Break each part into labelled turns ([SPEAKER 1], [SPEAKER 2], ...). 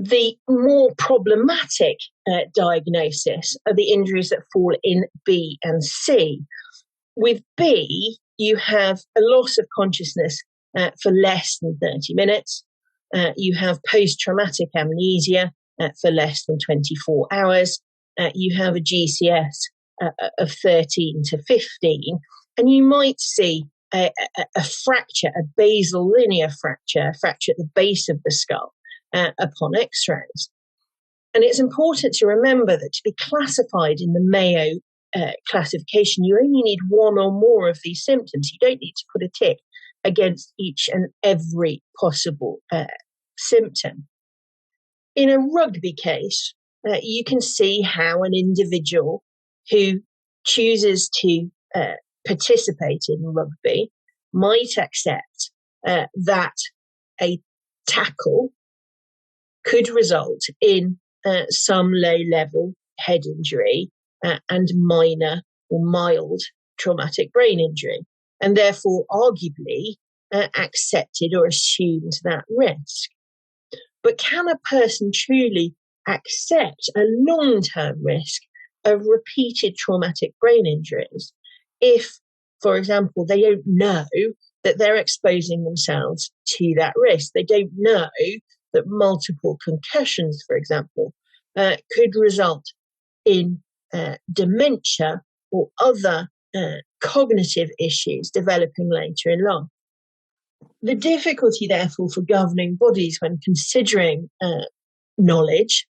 [SPEAKER 1] The more problematic diagnosis are the injuries that fall in B and C. With B, you have a loss of consciousness for less than 30 minutes. You have post-traumatic amnesia for less than 24 hours. You have a GCS of 13 to 15. And you might see a fracture, a basal linear fracture, a fracture at the base of the skull upon X-rays. And it's important to remember that to be classified in the Mayo classification, you only need one or more of these symptoms. You don't need to put a tick against each and every possible symptom. In a rugby case, you can see how an individual who chooses to participate in rugby might accept that a tackle could result in some low-level head injury and minor or mild traumatic brain injury, and therefore arguably accepted or assumed that risk. But can a person truly accept a long-term risk of repeated traumatic brain injuries if, for example, they don't know that they're exposing themselves to that risk? They don't know that multiple concussions, for example, could result in dementia or other cognitive issues developing later in life. The difficulty, therefore, for governing bodies when considering knowledge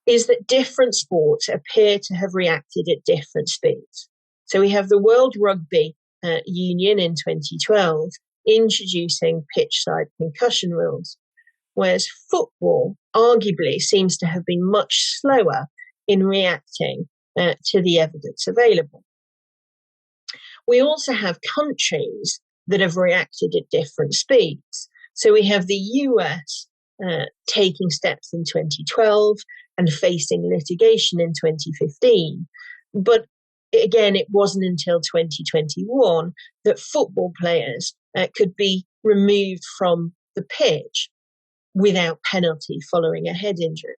[SPEAKER 1] is that different sports appear to have reacted at different speeds. So we have the World Rugby Union in 2012 introducing pitch-side concussion rules, whereas football arguably seems to have been much slower in reacting to the evidence available. We also have countries that have reacted at different speeds. So we have the US taking steps in 2012 and facing litigation in 2015. But again, it wasn't until 2021 that football players could be removed from the pitch without penalty following a head injury.